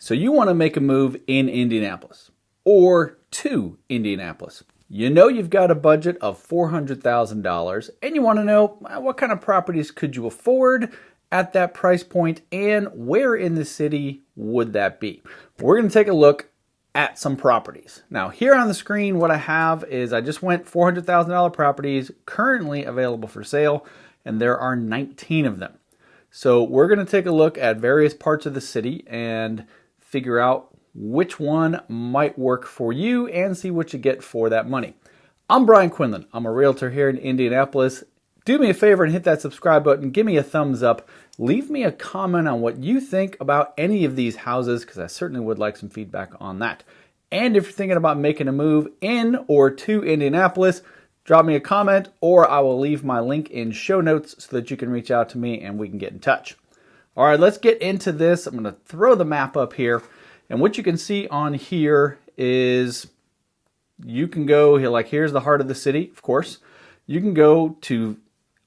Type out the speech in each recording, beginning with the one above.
So you want to make a move in Indianapolis or to Indianapolis. You know you've got a budget of $400,000 and you want to know what kind of properties could you afford at that price point and where in the city would that be. We're going to take a look at some properties. Now here on the screen what I have is I just went $400,000 properties currently available for sale, and there are 19 of them. So we're going to take a look at various parts of the city and figure out which one might work for you and see what you get for that money. I'm Brian Quinlan. I'm a realtor here in Indianapolis. Do me a favor and hit that subscribe button. Give me a thumbs up. Leave me a comment on what you think about any of these houses, because I certainly would like some feedback on that. And if you're thinking about making a move in or to Indianapolis, drop me a comment, or I will leave my link in show notes so that you can reach out to me and we can get in touch. All right, let's get into this. I'm going to throw the map up here. And what you can see on here is you can go, like here's the heart of the city, of course. You can go to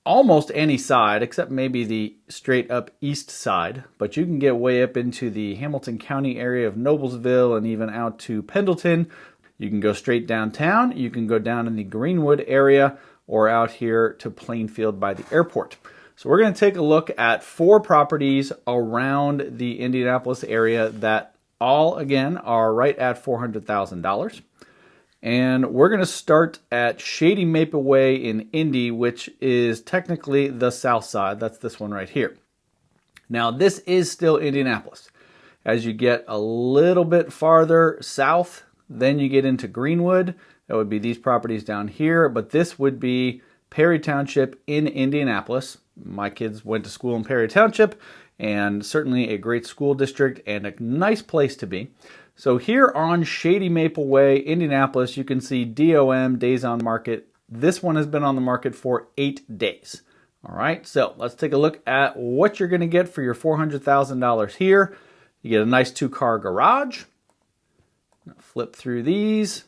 almost any side except maybe the straight up east side, but you can get way up into the Hamilton County area of Noblesville and even out to Pendleton. You can go straight downtown. You can go down in the Greenwood area or out here to Plainfield by the airport. So we're going to take a look at 4 properties around the Indianapolis area that all, again, are right at $400,000. And we're going to start at Shady Maple Way in Indy, which is technically the south side. That's this one right here. Now, this is still Indianapolis. As you get a little bit farther south, then you get into Greenwood. That would be these properties down here, but this would be Perry Township in Indianapolis. My kids went to school in Perry Township, and certainly a great school district and a nice place to be. So here on Shady Maple Way, Indianapolis, you can see DOM, days on market. This one has been on the market for 8 days. All right, so let's take a look at what you're going to get for your $400,000 here. You get a nice 2-car garage. Flip through these.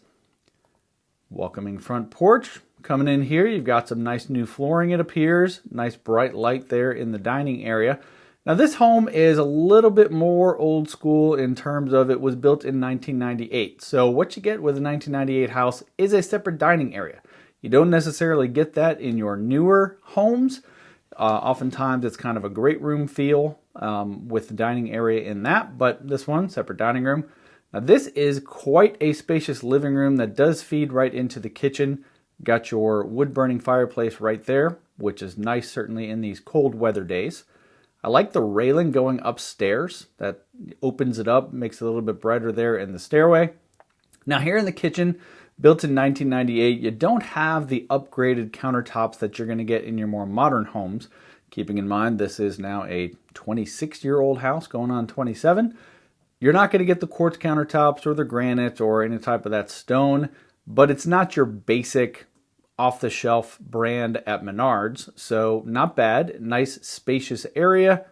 Welcoming front porch. Coming in here, you've got some nice new flooring, it appears. Nice bright light there in the dining area. Now this home is a little bit more old school in terms of it was built in 1998. So what you get with a 1998 house is a separate dining area. You don't necessarily get that in your newer homes. Oftentimes it's kind of a great room feel with the dining area in that, but this one, separate dining room. Now this is quite a spacious living room that does feed right into the kitchen. Got your wood-burning fireplace right there, which is nice certainly in these cold weather days. I like the railing going upstairs. That opens it up, makes it a little bit brighter there in the stairway. Now here in the kitchen, built in 1998, you don't have the upgraded countertops that you're going to get in your more modern homes. Keeping in mind this is now a 26-year-old house going on 27. You're not going to get the quartz countertops or the granite or any type of that stone, but it's not your basic off-the-shelf brand at Menards, so not bad. Nice spacious area.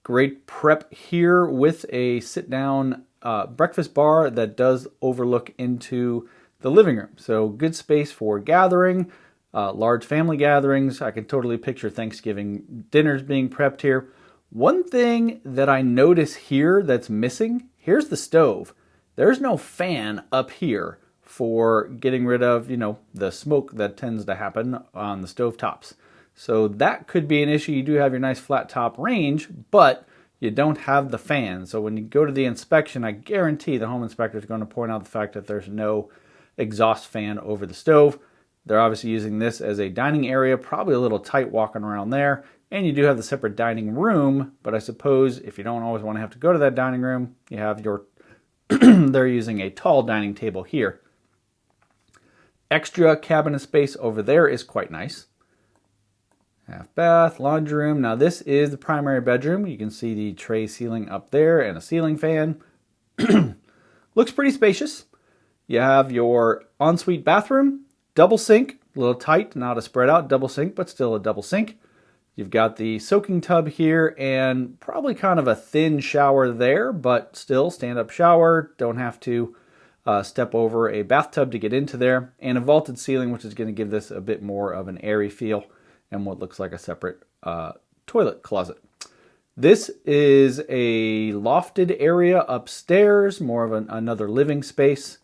Great prep here with a sit-down breakfast bar that does overlook into the living room. So good space for gathering, large family gatherings. I can totally picture Thanksgiving dinners being prepped here. One thing that I notice here that's missing, here's the stove. There's no fan up here for getting rid of, the smoke that tends to happen on the stove tops. So that could be an issue. You do have your nice flat top range, but you don't have the fan. So when you go to the inspection, I guarantee the home inspector is going to point out the fact that there's no exhaust fan over the stove. They're obviously using this as a dining area, probably a little tight walking around there. And you do have the separate dining room, but I suppose if you don't always want to have to go to that dining room, you have your, they're using a tall dining table here. Extra cabinet space over there is quite nice. Half bath, laundry room. Now this is the primary bedroom. You can see the tray ceiling up there and a ceiling fan. Looks pretty spacious. You have your ensuite bathroom, double sink, a little tight, not a spread out double sink, but still a double sink. You've got the soaking tub here and probably kind of a thin shower there, but still stand-up shower. Don't have to step over a bathtub to get into there. And a vaulted ceiling, which is going to give this a bit more of an airy feel and what looks like a separate toilet closet. This is a lofted area upstairs, more of another living space.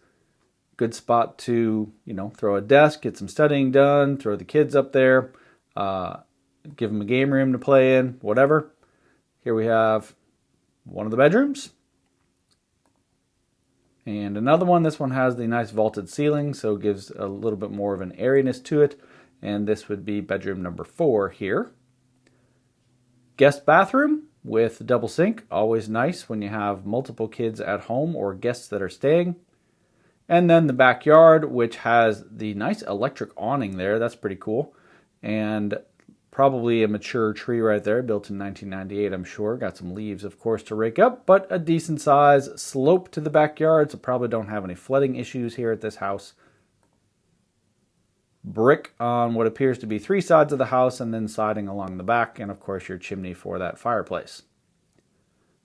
Good spot to, throw a desk, get some studying done, throw the kids up there, give them a game room to play in, whatever. Here we have one of the bedrooms. And another one. This one has the nice vaulted ceiling, so it gives a little bit more of an airiness to it. And this would be bedroom number 4 here. Guest bathroom with double sink, always nice when you have multiple kids at home or guests that are staying. And then the backyard, which has the nice electric awning there. That's pretty cool. And probably a mature tree right there, built in 1998, I'm sure. Got some leaves, of course, to rake up, but a decent size slope to the backyard, so probably don't have any flooding issues here at this house. Brick on what appears to be 3 sides of the house, and then siding along the back, and of course your chimney for that fireplace.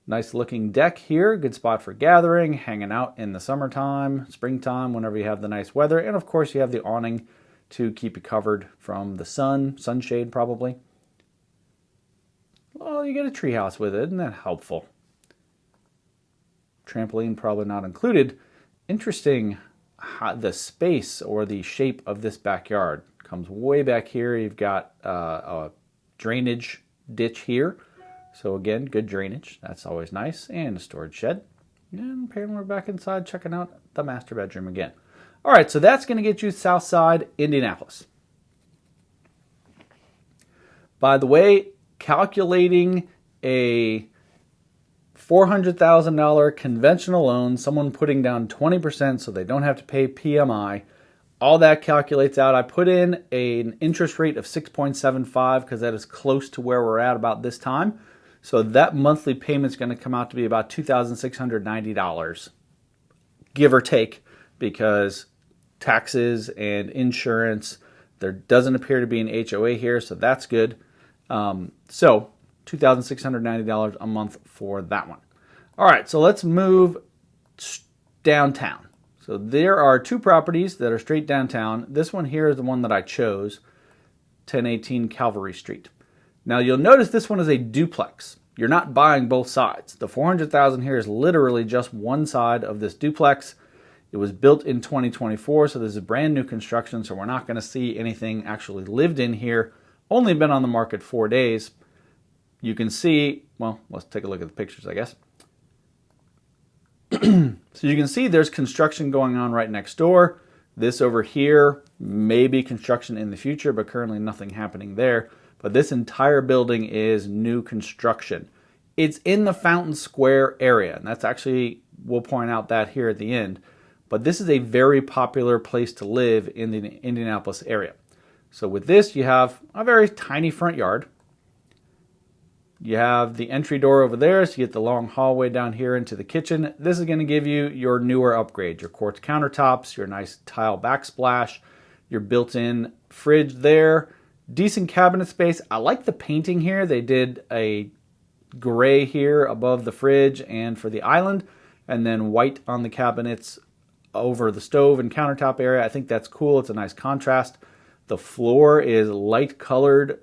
Nice looking deck here, good spot for gathering, hanging out in the summertime, springtime, whenever you have the nice weather, and of course you have the awning to keep you covered from the sun, sunshade probably. Well, you get a treehouse with it, isn't that helpful? Trampoline probably not included. Interesting. The space or the shape of this backyard comes way back here. You've got a drainage ditch here. So again, good drainage. That's always nice. And a storage shed. And apparently we're back inside checking out the master bedroom again. All right, so that's going to get you south side Indianapolis. By the way, calculating a $400,000 conventional loan, someone putting down 20% so they don't have to pay PMI, all that calculates out. I put in an interest rate of 6.75 because that is close to where we're at about this time. So that monthly payment is going to come out to be about $2,690, give or take, because taxes and insurance, there doesn't appear to be an HOA here, so that's good. So $2,690 a month for that one. All right, so let's move downtown. So there are 2 properties that are straight downtown. This one here is the one that I chose, 1018 Calvary Street. Now you'll notice this one is a duplex. You're not buying both sides. The $400,000 here is literally just one side of this duplex. It was built in 2024, so this is brand new construction, so we're not going to see anything actually lived in here. Only been on the market 4 days. You can see, well, let's take a look at the pictures, I guess. So you can see there's construction going on right next door. This over here may be construction in the future, but currently nothing happening there. But this entire building is new construction. It's in the Fountain Square area, and that's actually, we'll point out that here at the end. But this is a very popular place to live in the Indianapolis area. So with this, you have a very tiny front yard. You have the entry door over there, so you get the long hallway down here into the kitchen. This is going to give you your newer upgrade, your quartz countertops, your nice tile backsplash, your built-in fridge there. Decent cabinet space. I like the painting here. They did a gray here above the fridge and for the island, and then white on the cabinets over the stove and countertop area. I think that's cool. It's a nice contrast. The floor is light colored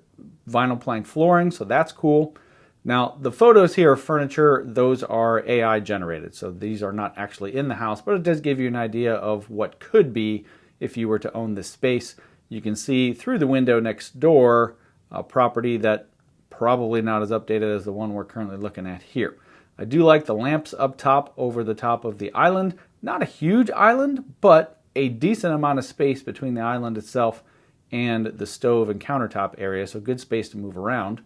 vinyl plank flooring, so that's cool. Now, the photos here of furniture, those are AI generated, so these are not actually in the house, but it does give you an idea of what could be if you were to own this space. You can see through the window next door a property that probably not as updated as the one we're currently looking at here. I do like the lamps up top over the top of the island. Not a huge island, but a decent amount of space between the island itself and the stove and countertop area, so good space to move around.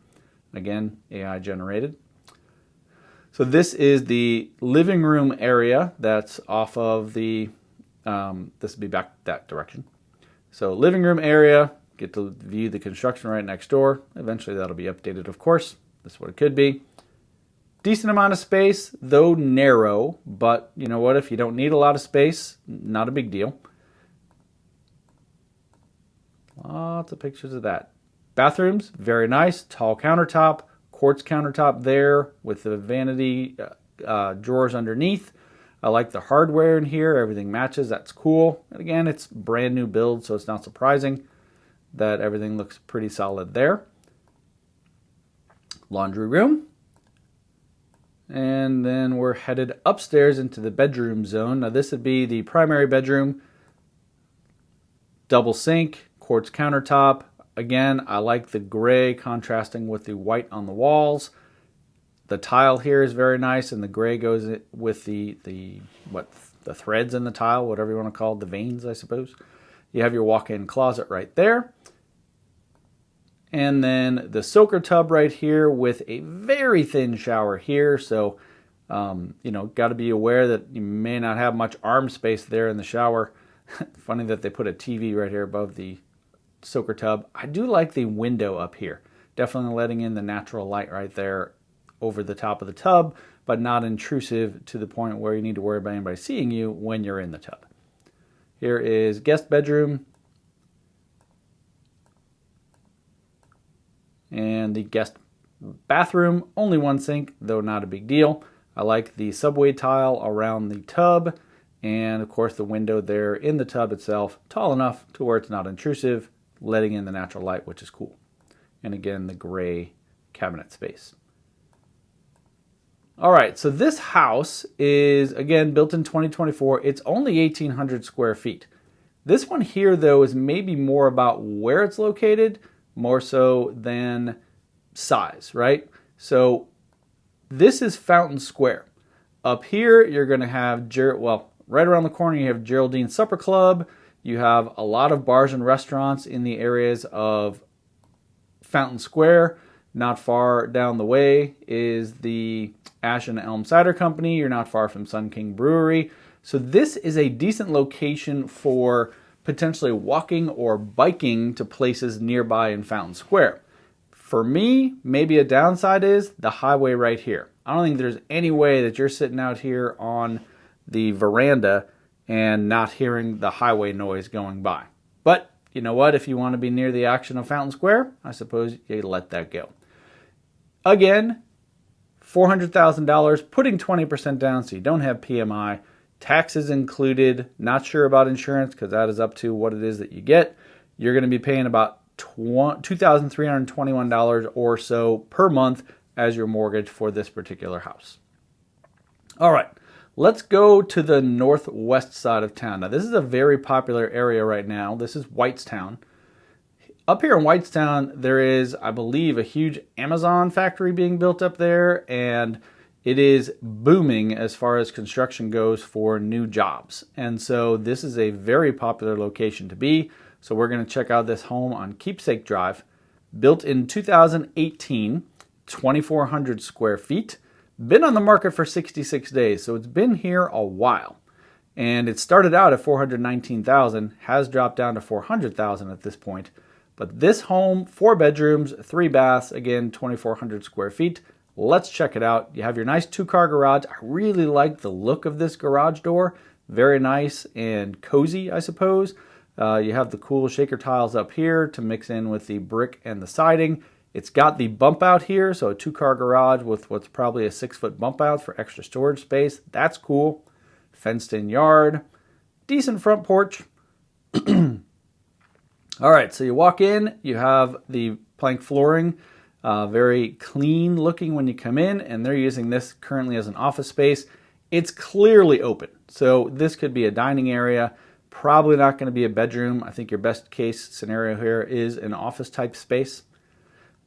Again, AI generated. So this is the living room area that's off of the, this will be back that direction. So living room area, get to view the construction right next door. Eventually that'll be updated, of course. This is what it could be. Decent amount of space, though narrow, but you know what, if you don't need a lot of space, not a big deal. Lots of pictures of that. Bathrooms, very nice, tall countertop, quartz countertop there with the vanity drawers underneath. I like the hardware in here, everything matches, that's cool. And again, it's brand new build, so it's not surprising that everything looks pretty solid there. Laundry room, And then we're headed upstairs into the bedroom zone. Now this would be the primary bedroom. Double sink, quartz countertop. Again, I like the gray contrasting with the white on the walls. The tile here is very nice, and the gray goes with the threads in the tile, whatever you want to call it, the veins, I suppose. You have your walk-in closet right there. And then the soaker tub right here with a very thin shower here. So, got to be aware that you may not have much arm space there in the shower. Funny that they put a TV right here above the soaker tub. I do like the window up here. Definitely letting in the natural light right there over the top of the tub, but not intrusive to the point where you need to worry about anybody seeing you when you're in the tub. Here is guest bedroom. And the guest bathroom, only one sink, though not a big deal. I like the subway tile around the tub, and of course the window there in the tub itself, tall enough to where it's not intrusive, letting in the natural light, which is cool. And again, the gray cabinet space. All right, so this house is, again, built in 2024. It's only 1,800 square feet. This one here, though, is maybe more about where it's located, more so than size, right? So this is Fountain Square. Up here, you're going to have, right around the corner, you have Geraldine's Supper Club. You have a lot of bars and restaurants in the areas of Fountain Square. Not far down the way is the Ash and Elm Cider Company. You're not far from Sun King Brewery. So this is a decent location for potentially walking or biking to places nearby in Fountain Square. For me, maybe a downside is the highway right here. I don't think there's any way that you're sitting out here on the veranda and not hearing the highway noise going by. But you know what? If you want to be near the action of Fountain Square, I suppose you let that go. Again, $400,000, putting 20% down so you don't have PMI. Taxes included. Not sure about insurance because that is up to what it is that you get. You're going to be paying about $2,321 or so per month as your mortgage for this particular house. All right, let's go to the northwest side of town. Now, this is a very popular area right now. This is Whitestown. Up here in Whitestown, there is, I believe, a huge Amazon factory being built up there, and it is booming as far as construction goes for new jobs. And so this is a very popular location to be. So we're going to check out this home on Keepsake Drive. Built in 2018, 2,400 square feet. Been on the market for 66 days, so it's been here a while. And it started out at $419,000, has dropped down to $400,000 at this point. But this home, 4 bedrooms, 3 baths, again, 2,400 square feet. Let's check it out. You have your nice 2-car garage. I really like the look of this garage door. Very nice and cozy, I suppose. You have the cool shaker tiles up here to mix in with the brick and the siding. It's got the bump out here, so a 2-car garage with what's probably a 6-foot bump out for extra storage space. That's cool. Fenced in yard. Decent front porch. All right, so you walk in, you have the plank flooring, very clean looking when you come in, and they're using this currently as an office space. It's clearly open, so this could be a dining area, probably not going to be a bedroom. I think your best case scenario here is an office type space.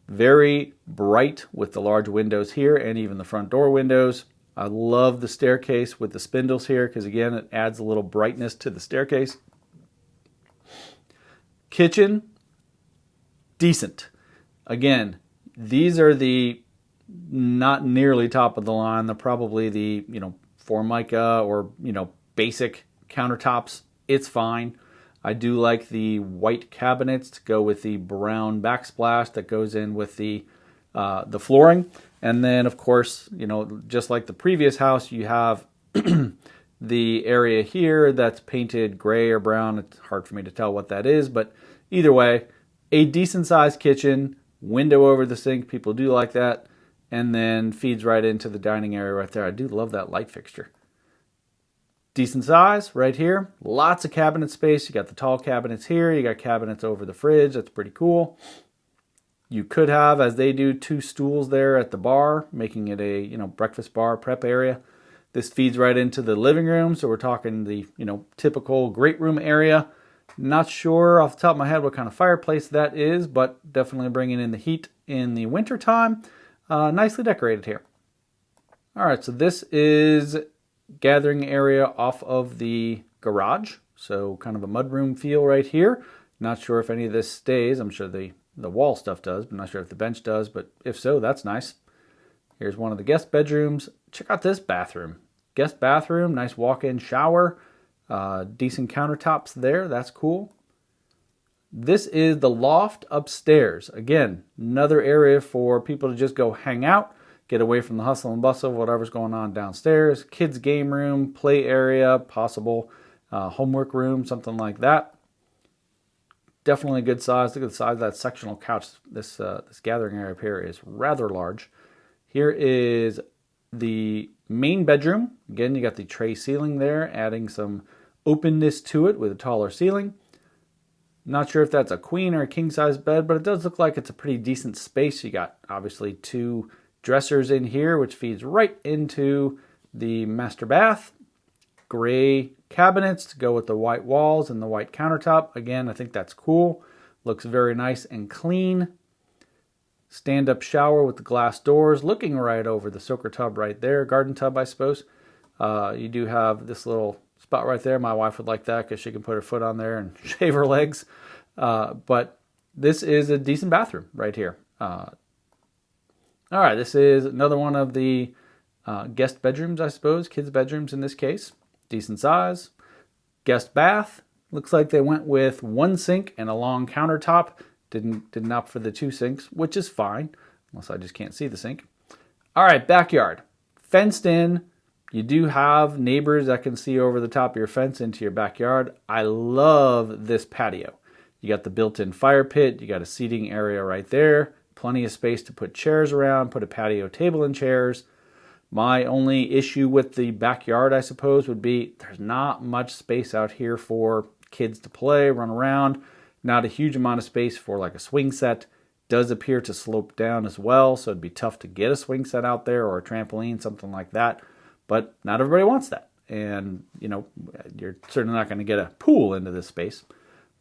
Very bright with the large windows here and even the front door windows. I love the staircase with the spindles here because, again, it adds a little brightness to the staircase. Kitchen, decent. Again, these are the not nearly top of the line. They're probably the, Formica or, basic countertops. It's fine. I do like the white cabinets to go with the brown backsplash that goes in with the flooring. And then, of course, just like the previous house, you have the area here that's painted gray or brown. It's hard for me to tell what that is, but either way, a decent sized kitchen, window over the sink. People do like that. And then feeds right into the dining area right there. I do love that light fixture. Decent size right here. Lots of cabinet space. You got the tall cabinets here. You got cabinets over the fridge. That's pretty cool. You could have, as they do, 2 stools there at the bar, making it a breakfast bar prep area. This feeds right into the living room, so we're talking the typical great room area. Not sure off the top of my head what kind of fireplace that is, but definitely bringing in the heat in the winter time. Nicely decorated here. All right, so this is gathering area off of the garage, so kind of a mudroom feel right here. Not sure if any of this stays. I'm sure the wall stuff does, but not sure if the bench does, but if so, that's nice. Here's one of the guest bedrooms. Check out this bathroom. Guest bathroom, nice walk-in shower, decent countertops there. That's cool. This is the loft upstairs. Again, another area for people to just go hang out, get away from the hustle and bustle of whatever's going on downstairs. Kids' game room, play area, possible homework room, something like that. Definitely a good size. Look at the size of that sectional couch. This gathering area up here is rather large. Here is the main bedroom. Again, you got the tray ceiling there, adding some openness to it with a taller ceiling. Not sure if that's a queen or a king size bed, but it does look like it's a pretty decent space. You got obviously 2 dressers in here, which feeds right into the master bath. Gray cabinets to go with the white walls and the white countertop. Again, I think that's cool. Looks very nice and clean. Stand-up shower with the glass doors, looking right over the soaker tub right there. Garden tub, I suppose. You do have this little spot right there. My wife would like that because she can put her foot on there and shave her legs. But this is a decent bathroom right here. All right, this is another one of the guest bedrooms, I suppose. Kids' bedrooms in this case. Decent size. Guest bath. Looks like they went with 1 sink and a long countertop. Didn't opt for the 2 sinks, which is fine, unless I just can't see the sink. All right, backyard. Fenced in. You do have neighbors that can see over the top of your fence into your backyard. I love this patio. You got the built-in fire pit. You got a seating area right there. Plenty of space to put chairs around, put a patio table and chairs. My only issue with the backyard, I suppose, would be there's not much space out here for kids to play, run around. Not a huge amount of space for like a swing set. Does appear to slope down as well, so it'd be tough to get a swing set out there or a trampoline, something like that. But not everybody wants that. And, you're certainly not going to get a pool into this space.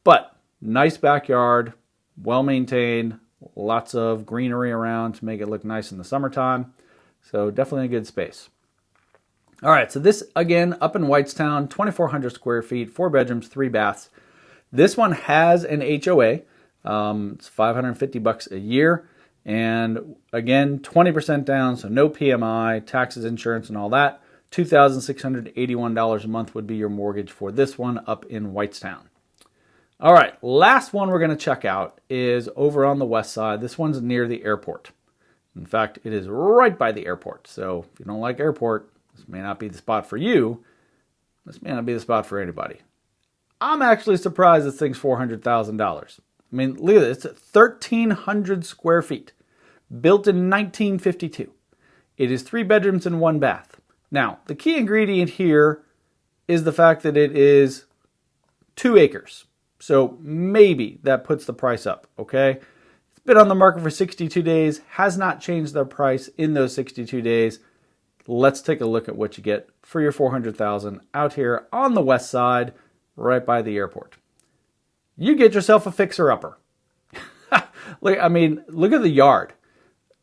But nice backyard, well maintained, lots of greenery around to make it look nice in the summertime. So definitely a good space. All right, so this, again, up in Whitestown, 2,400 square feet, 4 bedrooms, 3 baths. This one has an HOA. It's $550 a year. And again, 20% down, so no PMI, taxes, insurance, and all that. $2,681 a month would be your mortgage for this one up in Whitestown. All right, last one we're going to check out is over on the west side. This one's near the airport. In fact, it is right by the airport. So if you don't like airport, this may not be the spot for you. This may not be the spot for anybody. I'm actually surprised this thing's $400,000. I mean, look at this. It's 1,300 square feet, built in 1952. It is 3 bedrooms and 1 bath. Now, the key ingredient here is the fact that it is 2 acres. So maybe that puts the price up, okay? It's been on the market for 62 days, has not changed their price in those 62 days. Let's take a look at what you get for your $400,000 out here on the west side, right by the airport. You get yourself a fixer-upper. Look at the yard.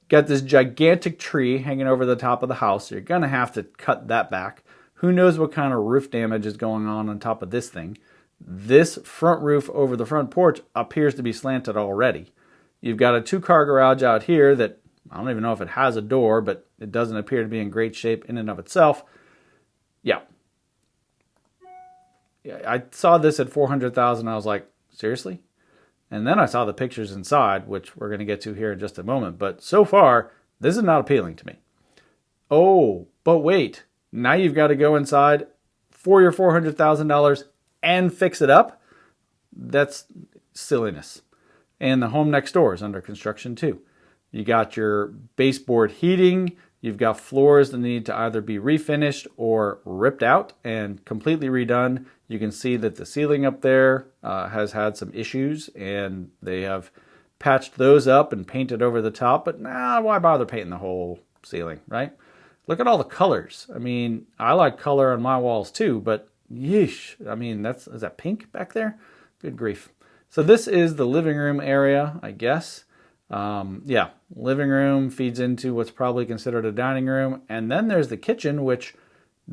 Got this gigantic tree hanging over the top of the house. You're going to have to cut that back. Who knows what kind of roof damage is going on top of this thing. This front roof over the front porch appears to be slanted already. You've got a 2-car garage out here that I don't even know if it has a door, but it doesn't appear to be in great shape in and of itself. Yeah, I saw this at $400,000. I was like, seriously? And then I saw the pictures inside, which we're going to get to here in just a moment. But so far, this is not appealing to me. Oh, but wait. Now you've got to go inside for your $400,000 and fix it up? That's silliness. And the home next door is under construction too. You got your baseboard heating. You've got floors that need to either be refinished or ripped out and completely redone. You can see that the ceiling up there has had some issues, and they have patched those up and painted over the top, but nah, why bother painting the whole ceiling, right? Look at all the colors. I mean, I like color on my walls too, but yeesh. I mean, is that pink back there? Good grief. So this is the living room area, I guess. Yeah, living room feeds into what's probably considered a dining room. And then there's the kitchen, which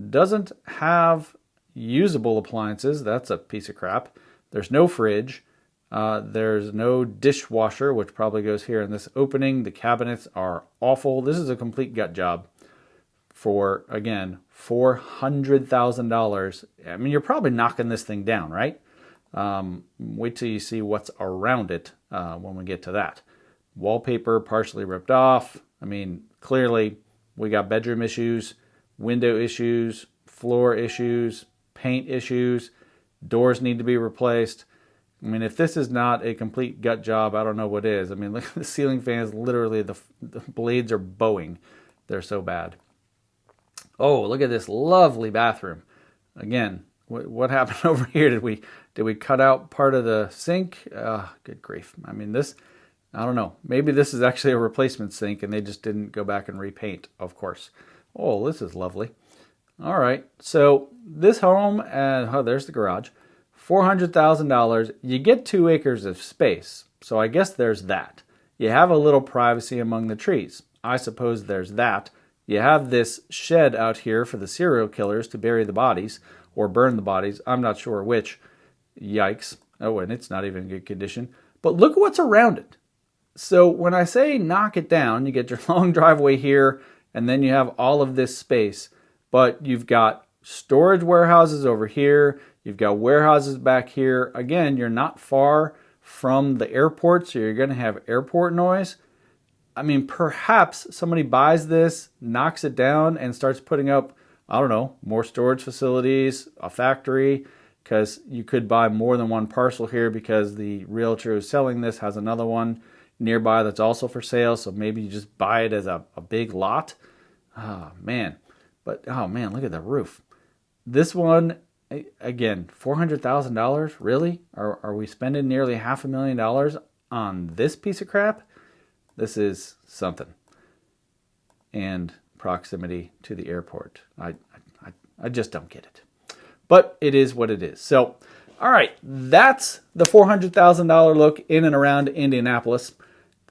doesn't have usable appliances. That's a piece of crap. There's no fridge. There's no dishwasher, which probably goes here in this opening. The cabinets are awful. This is a complete gut job for, again, $400,000. I mean, you're probably knocking this thing down, right? Wait till you see what's around it when we get to that. Wallpaper partially ripped off. I mean, clearly we got bedroom issues, window issues, floor issues, paint issues, doors need to be replaced. I mean, if this is not a complete gut job, I don't know what is. I mean, look at the ceiling fans. Literally, the blades are bowing. They're so bad. Oh, look at this lovely bathroom. Again, what happened over here? Did we cut out part of the sink? Good grief. I mean, I don't know. Maybe this is actually a replacement sink and they just didn't go back and repaint, of course. Oh, this is lovely. All right. So this home, there's the garage. $400,000, you get 2 acres of space. So I guess there's that. You have a little privacy among the trees. I suppose there's that. You have this shed out here for the serial killers to bury the bodies or burn the bodies. I'm not sure which. Yikes. Oh, and it's not even in good condition. But look at what's around it. So when I say knock it down, you get your long driveway here, and then you have all of this space. But you've got storage warehouses over here. You've got warehouses back here. Again, you're not far from the airport, so you're going to have airport noise. I mean, perhaps somebody buys this, knocks it down, and starts putting up, I don't know, more storage facilities, a factory, because you could buy more than one parcel here because the realtor who's selling this has another one nearby that's also for sale. So maybe you just buy it as a big lot. Oh, man. But, oh, man, look at the roof. This one, again, $400,000? Really? Are we spending nearly $500,000 on this piece of crap? This is something. And proximity to the airport. I just don't get it. But it is what it is. So, all right, that's the $400,000 look in and around Indianapolis.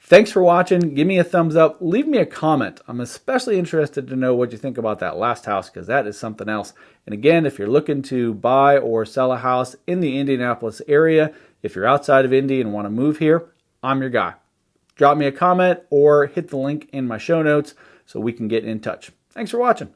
Thanks for watching. Give me a thumbs up. Leave me a comment. I'm especially interested to know what you think about that last house because that is something else. And again, if you're looking to buy or sell a house in the Indianapolis area, if you're outside of Indy and want to move here, I'm your guy. Drop me a comment or hit the link in my show notes so we can get in touch. Thanks for watching.